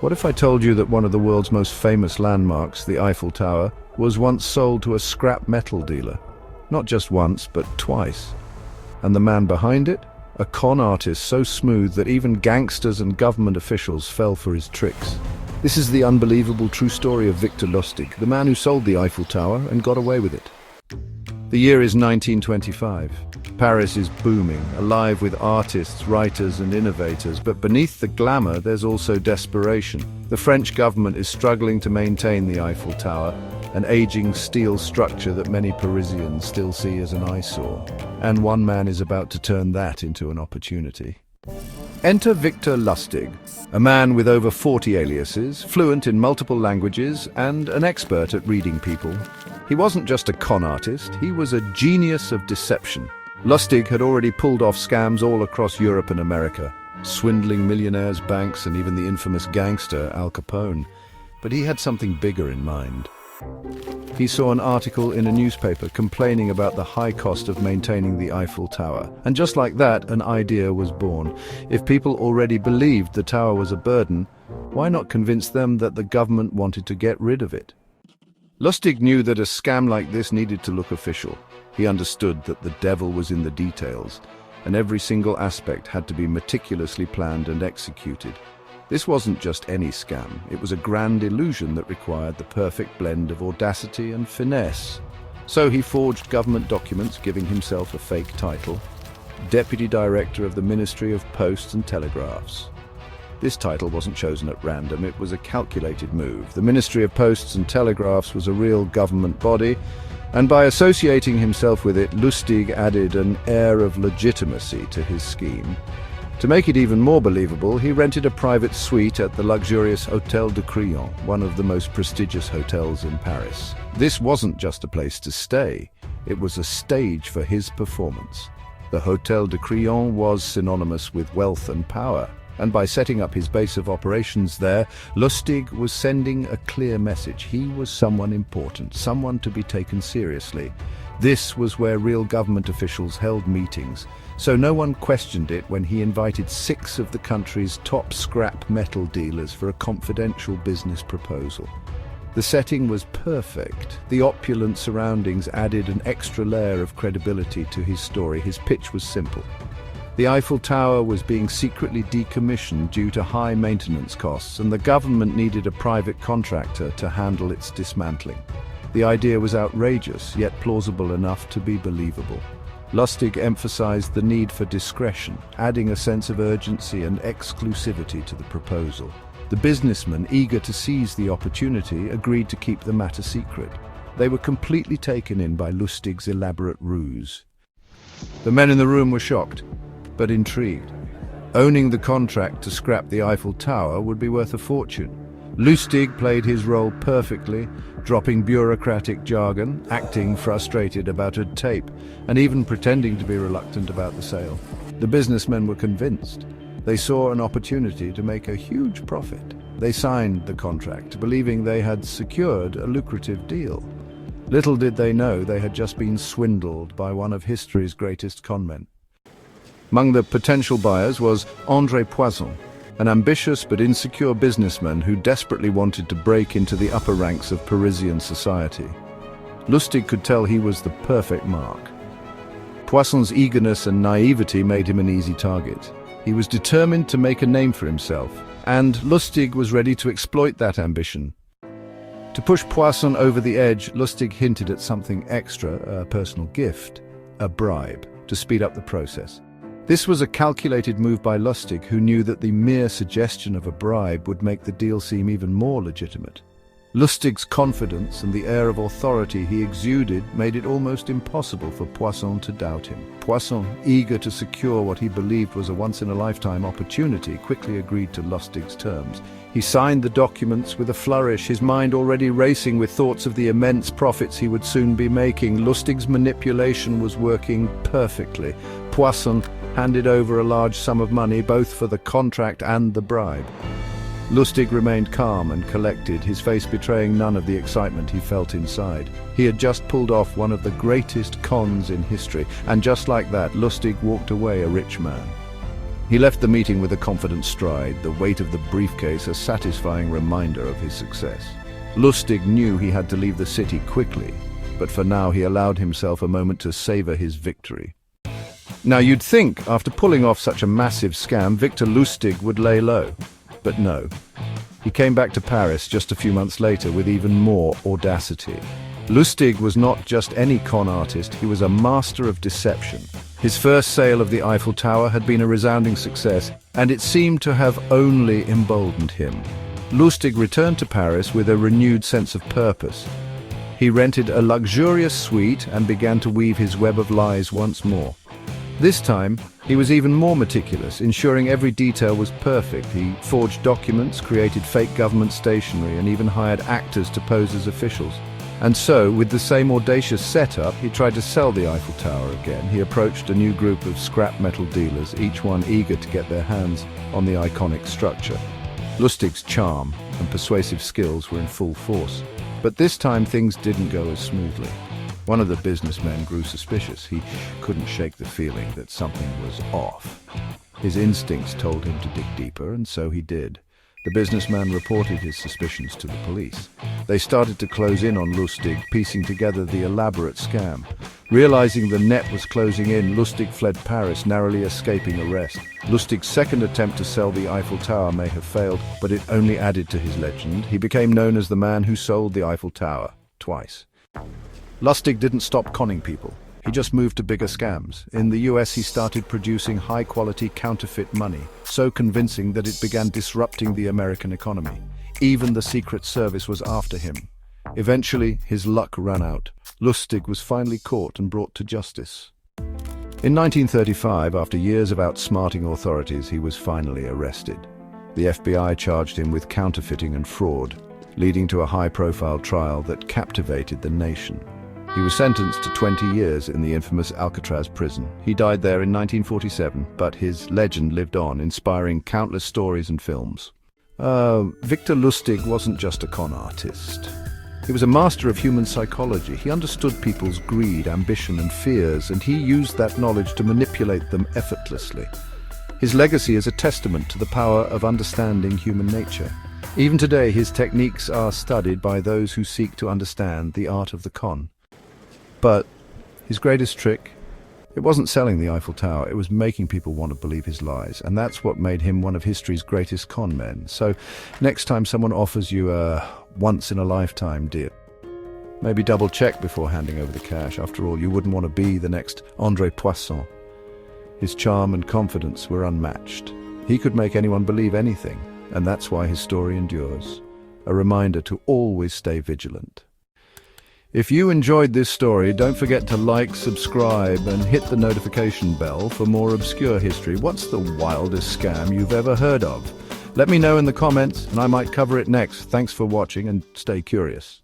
What if I told you that one of the world's most famous landmarks, the Eiffel Tower, was once sold to a scrap metal dealer? Not just once, but twice. And the man behind it? A con artist so smooth that even gangsters and government officials fell for his tricks. This is the unbelievable true story of Victor Lustig, the man who sold the Eiffel Tower and got away with it. The year is 1925. Paris is booming, alive with artists, writers and innovators, but beneath the glamour there's also desperation. The French government is struggling to maintain the Eiffel Tower, an aging steel structure that many Parisians still see as an eyesore. And one man is about to turn that into an opportunity. Enter Victor Lustig, a man with over 40 aliases, fluent in multiple languages and an expert at reading people. He wasn't just a con artist, he was a genius of deception. Lustig had already pulled off scams all across Europe and America, swindling millionaires, banks, and even the infamous gangster Al Capone. But he had something bigger in mind. He saw an article in a newspaper complaining about the high cost of maintaining the Eiffel Tower. And just like that, an idea was born. If people already believed the tower was a burden, why not convince them that the government wanted to get rid of it? Lustig knew that a scam like this needed to look official. He understood that the devil was in the details, and every single aspect had to be meticulously planned and executed. This wasn't just any scam, it was a grand illusion that required the perfect blend of audacity and finesse. So he forged government documents giving himself a fake title, Deputy Director of the Ministry of Posts and Telegraphs. This title wasn't chosen at random, it was a calculated move. The Ministry of Posts and Telegraphs was a real government body, and by associating himself with it, Lustig added an air of legitimacy to his scheme. To make it even more believable, he rented a private suite at the luxurious Hôtel de Crillon, one of the most prestigious hotels in Paris. This wasn't just a place to stay, it was a stage for his performance. The Hôtel de Crillon was synonymous with wealth and power, and by setting up his base of operations there, Lustig was sending a clear message. He was someone important, someone to be taken seriously. This was where real government officials held meetings, so no one questioned it when he invited 6 of the country's top scrap metal dealers for a confidential business proposal. The setting was perfect. The opulent surroundings added an extra layer of credibility to his story. His pitch was simple. The Eiffel Tower was being secretly decommissioned due to high maintenance costs, and the government needed a private contractor to handle its dismantling. The idea was outrageous, yet plausible enough to be believable. Lustig emphasized the need for discretion, adding a sense of urgency and exclusivity to the proposal. The businessmen, eager to seize the opportunity, agreed to keep the matter secret. They were completely taken in by Lustig's elaborate ruse. The men in the room were shocked, but intrigued. Owning the contract to scrap the Eiffel Tower would be worth a fortune. Lustig played his role perfectly, dropping bureaucratic jargon, acting frustrated about red tape, and even pretending to be reluctant about the sale. The businessmen were convinced. They saw an opportunity to make a huge profit. They signed the contract, believing they had secured a lucrative deal. Little did they know they had just been swindled by one of history's greatest conmen. Among the potential buyers was André Poisson, an ambitious but insecure businessman who desperately wanted to break into the upper ranks of Parisian society. Lustig could tell he was the perfect mark. Poisson's eagerness and naivety made him an easy target. He was determined to make a name for himself, and Lustig was ready to exploit that ambition. To push Poisson over the edge, Lustig hinted at something extra, a personal gift, a bribe, to speed up the process. This was a calculated move by Lustig, who knew that the mere suggestion of a bribe would make the deal seem even more legitimate. Lustig's confidence and the air of authority he exuded made it almost impossible for Poisson to doubt him. Poisson, eager to secure what he believed was a once-in-a-lifetime opportunity, quickly agreed to Lustig's terms. He signed the documents with a flourish, his mind already racing with thoughts of the immense profits he would soon be making. Lustig's manipulation was working perfectly. Poisson handed over a large sum of money, both for the contract and the bribe. Lustig remained calm and collected, his face betraying none of the excitement he felt inside. He had just pulled off one of the greatest cons in history, and just like that, Lustig walked away a rich man. He left the meeting with a confident stride, the weight of the briefcase a satisfying reminder of his success. Lustig knew he had to leave the city quickly, but for now he allowed himself a moment to savor his victory. Now you'd think, after pulling off such a massive scam, Victor Lustig would lay low. But no. He came back to Paris just a few months later with even more audacity. Lustig was not just any con artist, he was a master of deception. His first sale of the Eiffel Tower had been a resounding success, and it seemed to have only emboldened him. Lustig returned to Paris with a renewed sense of purpose. He rented a luxurious suite and began to weave his web of lies once more. This time, he was even more meticulous, ensuring every detail was perfect. He forged documents, created fake government stationery, and even hired actors to pose as officials. And so, with the same audacious setup, he tried to sell the Eiffel Tower again. He approached a new group of scrap metal dealers, each one eager to get their hands on the iconic structure. Lustig's charm and persuasive skills were in full force. But this time things didn't go as smoothly. One of the businessmen grew suspicious. He couldn't shake the feeling that something was off. His instincts told him to dig deeper, and so he did. The businessman reported his suspicions to the police. They started to close in on Lustig, piecing together the elaborate scam. Realizing the net was closing in, Lustig fled Paris, narrowly escaping arrest. Lustig's second attempt to sell the Eiffel Tower may have failed, but it only added to his legend. He became known as the man who sold the Eiffel Tower twice. Lustig didn't stop conning people. He just moved to bigger scams. In the US, he started producing high-quality counterfeit money, so convincing that it began disrupting the American economy. Even the Secret Service was after him. Eventually, his luck ran out. Lustig was finally caught and brought to justice. In 1935, after years of outsmarting authorities, he was finally arrested. The FBI charged him with counterfeiting and fraud, leading to a high-profile trial that captivated the nation. He was sentenced to 20 years in the infamous Alcatraz prison. He died there in 1947, but his legend lived on, inspiring countless stories and films. Victor Lustig wasn't just a con artist. He was a master of human psychology. He understood people's greed, ambition, and fears, and he used that knowledge to manipulate them effortlessly. His legacy is a testament to the power of understanding human nature. Even today, his techniques are studied by those who seek to understand the art of the con. But his greatest trick, it wasn't selling the Eiffel Tower, it was making people want to believe his lies. And that's what made him one of history's greatest con men. So next time someone offers you a once-in-a-lifetime deal, maybe double-check before handing over the cash. After all, you wouldn't want to be the next André Poisson. His charm and confidence were unmatched. He could make anyone believe anything, and that's why his story endures. A reminder to always stay vigilant. If you enjoyed this story, don't forget to like, subscribe, and hit the notification bell for more obscure history. What's the wildest scam you've ever heard of? Let me know in the comments, and I might cover it next. Thanks for watching, and stay curious.